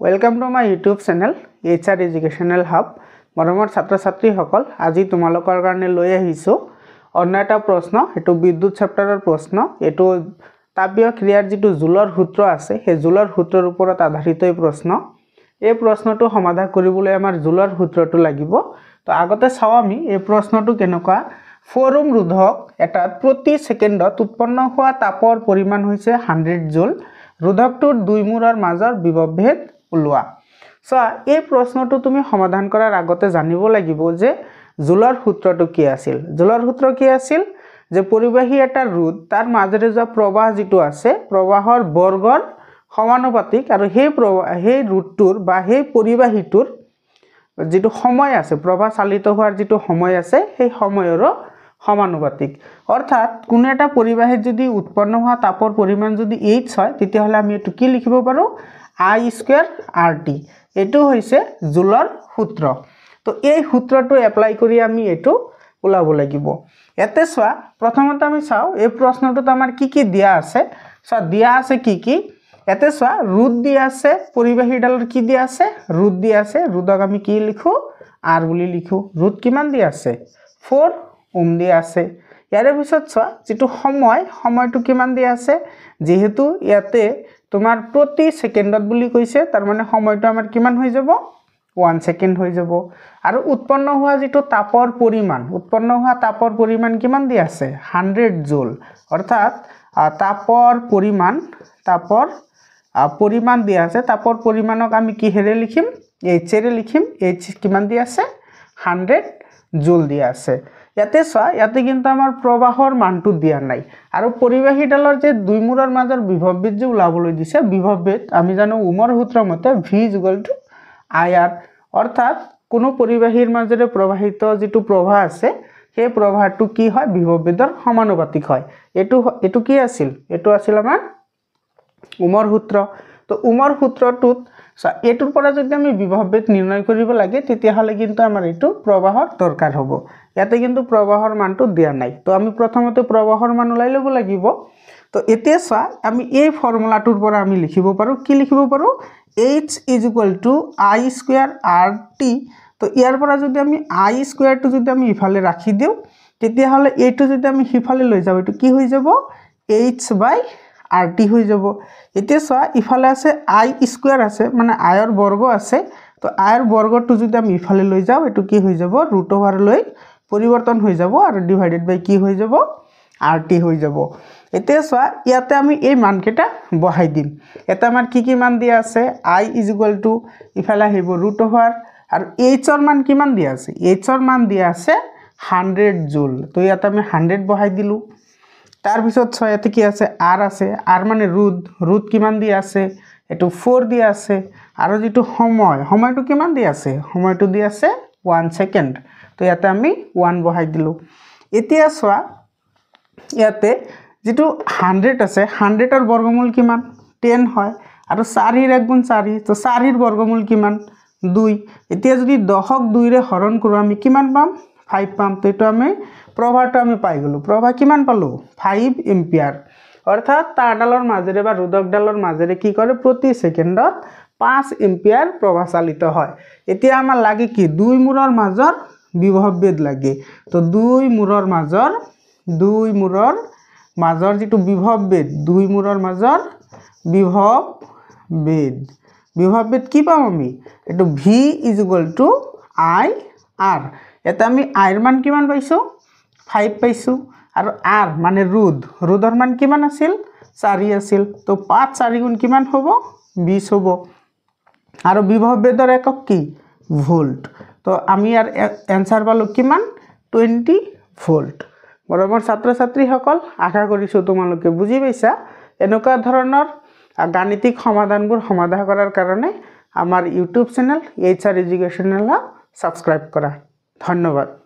Welcome to my YouTube channel HR educational hub मरমৰ ছাত্ৰ ছাত্ৰীসকল আজি তোমালোকৰ কাৰণে লৈ আহিছো অন্য এটা প্ৰশ্ন এটো বিদ্যুৎ চেপ্টাৰৰ প্ৰশ্ন এটো তাপীয় ক্ৰিয়াৰ যেটো জুলৰ সূত্ৰ আছে সেই জুলৰ সূত্ৰৰ ওপৰত আধাৰিত এই প্ৰশ্ন এই প্ৰশ্নটো সমাধান কৰিবলৈ আমাৰ জুলৰ সূত্ৰটো লাগিব তো আগতে চাও আমি এই প্ৰশ্নটো কেনেকুৱা 4 ওহম ৰোধক এটা প্ৰতি সেকেন্ডত উৎপন্ন হোৱা তাপৰ পৰিমাণ হৈছে 100 জুল ৰোধকটোৰ দুই মূৰৰ মাজৰ বিভৱভেদ উলোৱা সো এই প্ৰশ্নটো তুমি সমাধান কৰাৰ আগতে জানিব লাগিব যে জুলৰ সূত্ৰটো কি আছিল জুলৰ সূত্ৰ কি আছিল যে পৰিবাহী এটা ৰোধ তাৰ মাজেৰে যোৱা প্ৰবাহ যেটো আছে প্ৰবাহৰ বৰ্গৰ সমানুপাতিক আৰু সেই ৰোধটোৰ বা সেই পৰিবাহীটোৰ যেটো সময় আছে প্ৰবাহ চালিত হোৱাৰ যেটো সময় আছে সেই সময়ৰ সমানুপাতিক অৰ্থাৎ কোন এটা পৰিবাহীত যদি উৎপন্ন হোৱা তাপৰ পৰিমাণ যদি h হয় তেতিয়া হলে আমি এটো কি লিখিব পাৰো I² RT এটো হৈছে জুলৰ সূত্ৰ তো এই সূত্ৰটো এপ্লাই কৰি আমি এটো উলাব লাগিব এতে সোৱা প্ৰথমতে আমি চাও এই প্ৰশ্নটোত আমাৰ কি দিয়া আছে সো দিয়া আছে কি এতে সোৱা ৰোধ দিয়া আছে পৰিবাহীডালৰ কি দিয়া আছে ৰোধ দিয়া আছে ৰোধক আমি কি লিখো R বুলি লিখো ৰোধ কিমান দিয়া আছে 4 ওহম দিয়া আছে ইয়াৰে পিছত সোৱা যেটো সময়টো কিমান দিয়া আছে যেহেতু ইয়াতে তোমাৰ প্ৰতি সেকেন্ডত বুলি কৈছে তাৰ মানে সময়টো আমাৰ কিমান হৈ যাব 1 সেকেন্ড হৈ যাব আৰু উৎপন্ন হোৱা যেটো তাপৰ পৰিমাণ কিমান দিয়া আছে 100 জুল অৰ্থাৎ তাপৰ পৰিমাণ দিয়া আছে তাপৰ পৰিমাণক আমি কি হেৰে লিখিম h এৰে লিখিম h কিমান দিয়া আছে 100 জুল দিয়া আছে ইয়াতে সোৱা ইয়াতে কিন্তু আমাৰ প্ৰবাহৰ মানটো দিয়া নাই আৰু পৰিবাহীডালৰ যে দুই মূৰৰ মাজৰ বিভৱভেদ যে উলাবলৈ দিছে বিভৱভেদ আমি জানো ওমৰ সূত্ৰ মতে v IR অৰ্থাৎ কোনো পৰিবাহীৰ মাজেৰে প্ৰবাহিত যেটো প্ৰবাহ আছে সেই প্ৰবাহটো কি হয় বিভৱভেদৰ সমানুপাতিক হয় এটো কি আছিল এটো আছিল আমাৰ ওমৰ সূত্ৰ তো ওমৰ সূত্ৰটোত এটোৰ পৰা যদি আমি বিভৱভেদ নিৰ্ণয় কৰিব লাগে তেতিয়া হলে কিন্তু আমাৰ এটো প্ৰবাহৰ দৰকাৰ হ'ব ইয়াতে কিন্তু প্ৰবাহৰ মানটো দিয়া নাই তো আমি প্ৰথমতে প্ৰবাহৰ মান উলাই লব লাগিব তো এতিয়া সোৱা আমি এই ফৰ্মুলাটোৰ পৰা আমি লিখিব পাৰো কি লিখিব পাৰো h I² RT তো ইয়াৰ পৰা যদি আমি I² টো যদি আমি ইফালে ৰাখি দিও তেতিয়া হলে এটো যদি আমি হিফালে লৈ যাও এটো কি হৈ যাব h/RT হৈ যাব এতিয়া সোৱা ইফালে আছে I² আছে মানে I ৰ বৰ্গ আছে তো I ৰ বৰ্গটো যদি আমি ইফালে লৈ যাও এটো কি হৈ যাব √over লৈ পৰিৱৰ্তন হৈ যাব আৰু ডিভাইডেড বাই কি হৈ যাব RT হৈ যাব এতিয়া সোৱা ইয়াতে আমি এই মানকেটা বহাই দিম এটা আমাৰ কি মান দিয়া আছে I ইফালে আহিব √over আৰু h ৰ মান কিমান দিয়া আছে h ৰ মান দিয়া আছে 100 জুল তো ইয়াতে আমি 100 বহাই দিলু তাৰ পিছত ইয়াতে কি আছে R মানে ৰোধ কিমান দিয়া আছে এটো 4 দিয়া আছে আৰু যেটো সময়টো কিমান দিয়া আছে সময়টো দিয়া আছে 1 সেকেন্ড তো ইয়াতে আমি 1 বহাই দিলু এতিয়া সোৱা ইয়াতে যেটো 100 আছে 100 ৰ বৰ্গমূল কিমান 10 হয় আৰু 4 ৰ 1 গুণ 4 তো 4 ৰ বৰ্গমূল কিমান 2 এতিয়া যদি 10ক 2 ৰে হৰণ কৰো আমি কিমান পাম 5 পাম তো এটো আমি প্ৰবাহটো আমি পাই গলো প্ৰবাহ কিমান পালো 5 এম্পিয়াৰ অৰ্থাৎ তাৰডালৰ মাজেৰে বা ৰোধকডালৰ মাজেৰে কি কৰে প্ৰতি সেকেন্ডত 5 এম্পিয়াৰ প্ৰবাহ চালিত হয় এতিয়া আমাৰ লাগে কি দুই মূৰৰ মাজৰ বিভৱভেদ লাগে তো দুই মূৰৰ মাজৰ যেটো বিভৱভেদ দুই মূৰৰ মাজৰ বিভৱভেদ কি পাম আমি এটো v IR এটা আমি I ৰ মান কিমান পাইছো 5 পাইছো আৰু R মানে ৰোধৰ মান কিমান আছিল 4 আছিল তো 5 4 গুণ কিমান হ'ব 20 হ'ব আৰু বিভৱভেদৰ একক কি ভোল্ট তো আমি ইয়াৰ এনসাৰ পালো কিমান 20 ভোল্ট মৰমৰ ছাত্ৰ ছাত্ৰীসকল আশা কৰিছো তোমালোকে বুজি পাইছা এনেকুৱা ধৰণৰ গাণিতিক সমাধানবোৰ সমাধান কৰাৰ কাৰণে আমাৰ YouTube channel HR educational subscribe কৰা ধন্যবাদ।